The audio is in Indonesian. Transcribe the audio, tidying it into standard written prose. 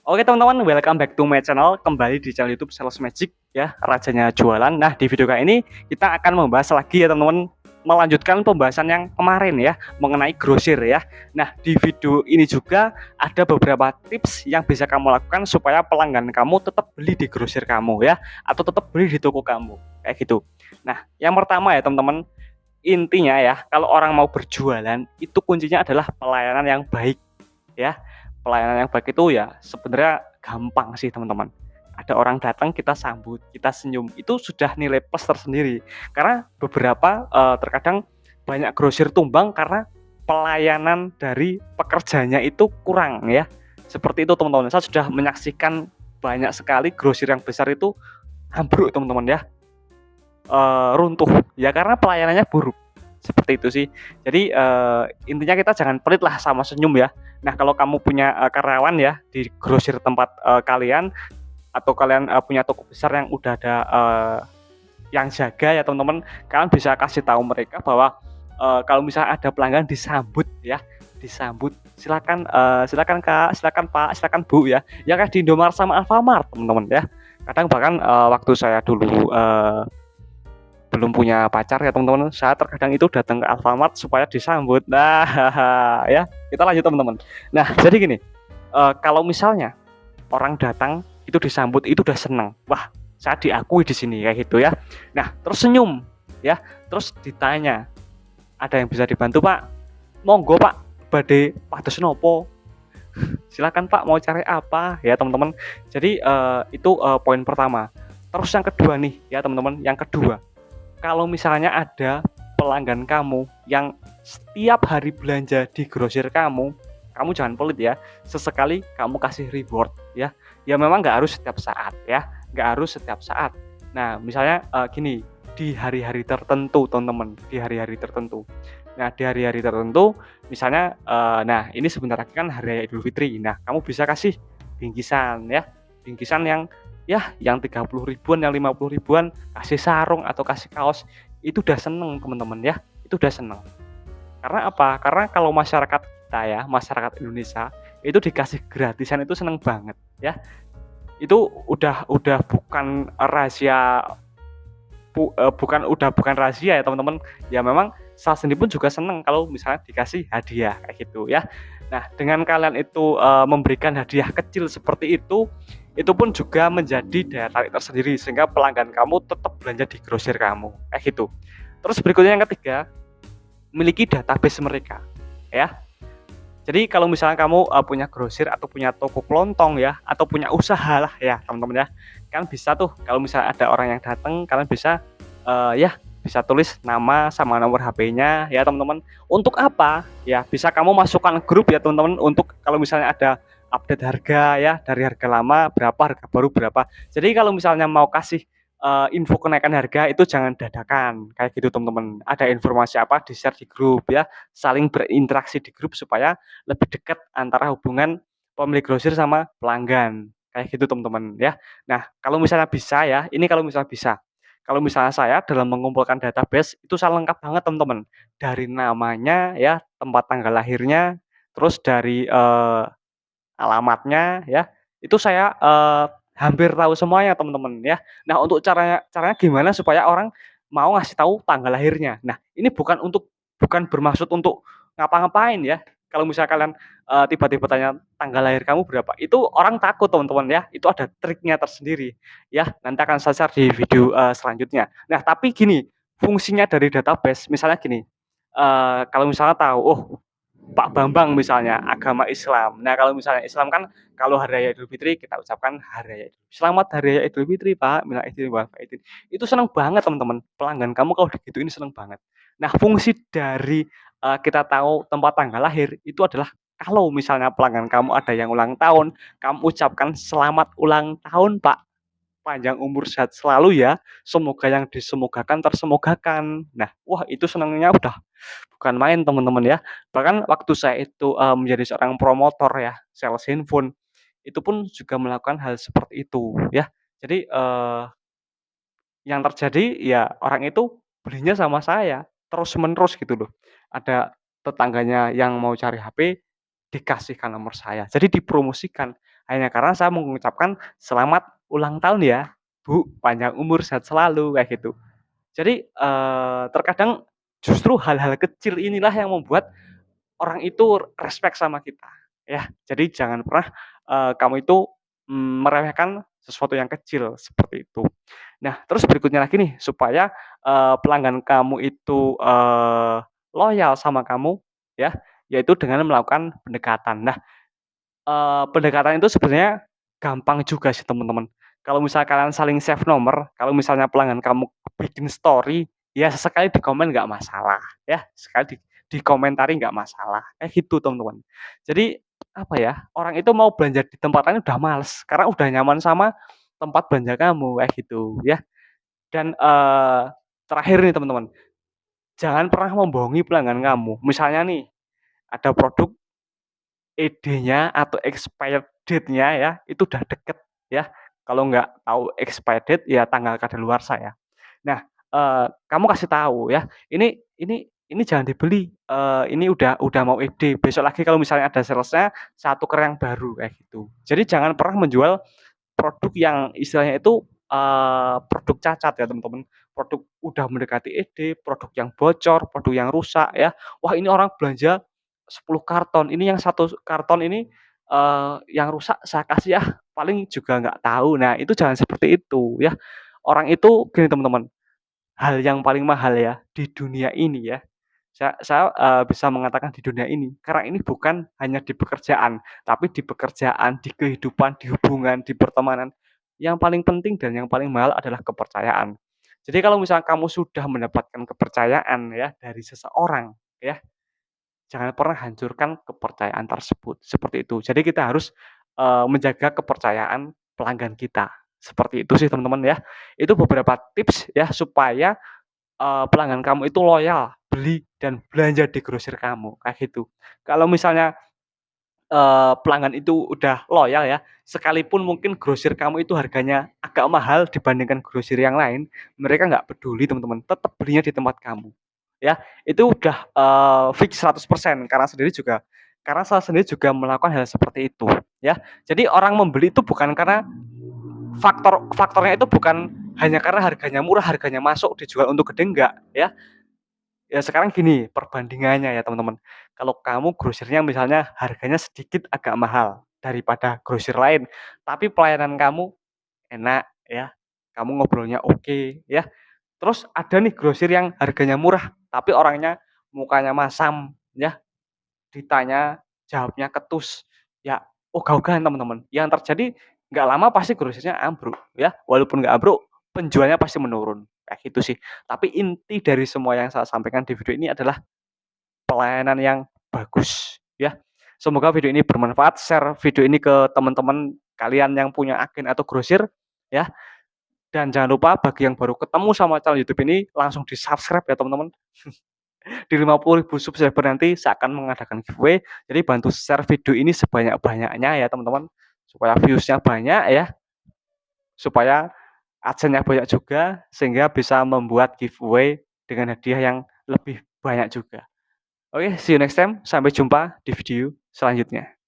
Oke teman-teman, welcome back to my channel. Kembali di channel YouTube Sales Magic ya, rajanya jualan. Nah, di video kali ini kita akan membahas lagi ya teman-teman, melanjutkan pembahasan yang kemarin ya, mengenai grosir ya. Nah, di video ini juga ada beberapa tips yang bisa kamu lakukan supaya pelanggan kamu tetap beli di grosir kamu ya, atau tetap beli di toko kamu, kayak gitu. Nah, yang pertama ya teman-teman, intinya ya, kalau orang mau berjualan itu kuncinya adalah pelayanan yang baik ya. Pelayanan yang baik itu ya sebenarnya gampang sih teman-teman. Ada orang datang kita sambut, kita senyum, itu sudah nilai plus tersendiri. Karena beberapa terkadang banyak grosir tumbang karena pelayanan dari pekerjanya itu kurang ya. Seperti itu teman-teman. Saya sudah menyaksikan banyak sekali grosir yang besar itu ambruk teman-teman ya, runtuh ya karena pelayanannya buruk. Seperti itu sih. Jadi intinya kita jangan pelit lah sama senyum ya. Nah, kalau kamu punya karyawan ya di grosir tempat kalian, atau kalian punya toko besar yang udah ada yang jaga ya teman-teman, kalian bisa kasih tahu mereka bahwa kalau misalnya ada pelanggan disambut ya, disambut, silakan silakan Kak, silakan Pak, silakan Bu ya. Ya kayak di Indomaret sama Alfamart teman-teman ya. Kadang bahkan waktu saya dulu belum punya pacar ya teman-teman, saya terkadang itu datang ke Alfamart supaya disambut. Nah, ya kita lanjut teman-teman. Nah, jadi gini, kalau misalnya orang datang itu disambut itu udah seneng, wah saya diakui di sini kayak gitu ya. Nah, terus senyum ya, terus ditanya, ada yang bisa dibantu Pak? Monggo Pak, badhe pados nopo? Silakan Pak, mau cari apa ya teman-teman. Jadi itu poin pertama. Terus yang kedua nih ya teman-teman, yang kedua, kalau misalnya ada pelanggan kamu yang setiap hari belanja di grosir kamu, kamu jangan pelit ya. Sesekali kamu kasih reward ya. Ya memang nggak harus setiap saat ya, nggak harus setiap saat. Nah, misalnya gini, di hari-hari tertentu teman-teman, di hari-hari tertentu. Nah, di hari-hari tertentu, misalnya, nah ini sebentar lagi kan hari raya Idul Fitri. Nah, kamu bisa kasih bingkisan ya, bingkisan yang ya yang 30 ribuan, yang 50 ribuan, kasih sarung atau kasih kaos, itu udah seneng teman-teman ya, itu udah seneng. Karena apa? Karena kalau masyarakat kita ya, masyarakat Indonesia, itu dikasih gratisan itu seneng banget ya. Itu udah bukan rahasia, bukan rahasia ya teman-teman. Ya memang saya sendiri pun juga seneng kalau misalnya dikasih hadiah kayak gitu ya. Nah, dengan kalian itu memberikan hadiah kecil seperti itu pun juga menjadi daya tarik tersendiri sehingga pelanggan kamu tetap belanja di grosir kamu kayak gitu. Terus berikutnya yang ketiga, miliki database mereka ya. Jadi kalau misalnya kamu punya grosir atau punya toko kelontong ya, atau punya usaha lah ya teman-teman ya, kan bisa tuh kalau misalnya ada orang yang datang, kalian bisa ya bisa tulis nama sama nomor HP-nya ya teman-teman. Untuk apa? Ya bisa kamu masukkan grup ya teman-teman, untuk kalau misalnya ada update harga ya, dari harga lama berapa, harga baru berapa. Jadi kalau misalnya mau kasih info kenaikan harga itu jangan dadakan kayak gitu teman-teman. Ada informasi apa di-share di grup ya, saling berinteraksi di grup supaya lebih dekat antara hubungan pemilik grosir sama pelanggan, kayak gitu teman-teman ya. Nah, kalau misalnya bisa ya, ini kalau misalnya bisa. Kalau misalnya saya dalam mengumpulkan database itu saya lengkap banget teman-teman. Dari namanya ya, tempat tanggal lahirnya, terus dari alamatnya ya, itu saya hampir tahu semuanya teman-teman ya. Nah, untuk caranya caranya gimana supaya orang mau ngasih tahu tanggal lahirnya. Nah, ini bukan bermaksud untuk ngapa-ngapain ya. Kalau misalnya kalian tiba-tiba tanya tanggal lahir kamu berapa, itu orang takut teman-teman ya. Itu ada triknya tersendiri ya. Nanti akan saya share di video selanjutnya. Nah, tapi gini, fungsinya dari database misalnya gini, kalau misalnya tahu, oh Pak Bambang misalnya, agama Islam. Nah, kalau misalnya Islam kan kalau hari raya Idul Fitri kita ucapkan hari raya selamat hari raya Idul Fitri Pak, minal aidin wal faizin. Itu seneng banget teman-teman, pelanggan kamu kalau digituin seneng banget. Nah, fungsi dari kita tahu tempat tanggal lahir itu adalah kalau misalnya pelanggan kamu ada yang ulang tahun, kamu ucapkan selamat ulang tahun Pak, panjang umur sehat selalu ya, semoga yang disemogakan tersemogakan. Nah, wah itu senangnya udah bukan main teman-teman ya. Bahkan waktu saya itu menjadi seorang promotor ya, sales handphone, itu pun juga melakukan hal seperti itu ya. Jadi yang terjadi ya orang itu belinya sama saya terus-menerus gitu loh. Ada tetangganya yang mau cari HP, dikasihkan nomor saya. Jadi dipromosikan, hanya karena saya mengucapkan, "Selamat ulang tahun ya, Bu, panjang umur, sehat selalu," kayak gitu. Jadi, terkadang justru hal-hal kecil inilah yang membuat orang itu respect sama kita, ya. Jadi jangan pernah, kamu itu, meremehkan sesuatu yang kecil, seperti itu. Nah, terus berikutnya lagi nih, supaya, pelanggan kamu itu, loyal sama kamu, ya, yaitu dengan melakukan pendekatan. Nah, pendekatan itu sebenarnya gampang juga sih, teman-teman. Kalau misalnya kalian saling save nomor, kalau misalnya pelanggan kamu bikin story, ya sesekali di komen nggak masalah, ya, sekali dikomentari nggak masalah, kayak gitu, teman-teman. Jadi, apa ya, orang itu mau belanja di tempat lain udah males, karena udah nyaman sama tempat belanja kamu, kayak gitu, ya. Dan, terakhir nih, teman-teman, jangan pernah membohongi pelanggan kamu. Misalnya nih, ada produk ED-nya atau expired date-nya ya, itu udah deket ya. Kalau nggak tahu expired date, ya tanggal kadaluarsa ya. Nah, kamu kasih tahu ya, "Ini jangan dibeli, ini udah mau ED, besok lagi kalau misalnya ada sales-nya, saya tuker yang baru," kayak gitu. Jadi jangan pernah menjual produk yang istilahnya itu, produk cacat ya, teman-teman. Produk udah mendekati ED, produk yang bocor, produk yang rusak ya. "Wah, ini orang belanja 10 karton, ini yang satu karton ini, yang rusak saya kasih ya, paling juga nggak tahu." Nah, itu jangan seperti itu ya. Orang itu gini, teman-teman, hal yang paling mahal ya di dunia ini ya, saya, bisa mengatakan di dunia ini, karena ini bukan hanya di pekerjaan, tapi di pekerjaan, di kehidupan, di hubungan, di pertemanan, yang paling penting dan yang paling mahal adalah kepercayaan. Jadi kalau misalnya kamu sudah mendapatkan kepercayaan ya dari seseorang ya, jangan pernah hancurkan kepercayaan tersebut, seperti itu. Jadi kita harus, menjaga kepercayaan pelanggan kita, seperti itu sih, teman-teman, ya. Itu beberapa tips ya supaya, pelanggan kamu itu loyal, beli dan belanja di grosir kamu, kayak gitu. Kalau misalnya, pelanggan itu udah loyal ya, sekalipun mungkin grosir kamu itu harganya agak mahal dibandingkan grosir yang lain, mereka nggak peduli, teman-teman, tetap belinya di tempat kamu, ya. Itu udah, fix 100% karena saya sendiri juga melakukan hal seperti itu, ya. Jadi orang membeli itu bukan karena faktornya itu bukan hanya karena harganya murah, harganya masuk, dijual untuk gede, enggak, ya. Ya sekarang gini perbandingannya ya, teman-teman. Kalau kamu grosirnya misalnya harganya sedikit agak mahal daripada grosir lain, tapi pelayanan kamu enak ya, kamu ngobrolnya oke ya. Terus ada nih grosir yang harganya murah, tapi orangnya mukanya masam ya, ditanya jawabnya ketus, ya ogah-ogahan, teman-teman. Yang terjadi nggak lama pasti grosirnya ambruk ya, walaupun nggak ambruk, penjualnya pasti menurun, kayak gitu sih. Tapi inti dari semua yang saya sampaikan di video ini adalah pelayanan yang bagus, ya. Semoga video ini bermanfaat, share video ini ke teman-teman kalian yang punya agen atau grosir, ya. Dan jangan lupa bagi yang baru ketemu sama channel YouTube ini, langsung di-subscribe ya, teman-teman. Di 50.000 subscriber nanti saya akan mengadakan giveaway, jadi bantu share video ini sebanyak-banyaknya ya, teman-teman, supaya views-nya banyak ya, supaya adsense-nya banyak juga, sehingga bisa membuat giveaway dengan hadiah yang lebih banyak juga. Oke, see you next time. Sampai jumpa di video selanjutnya.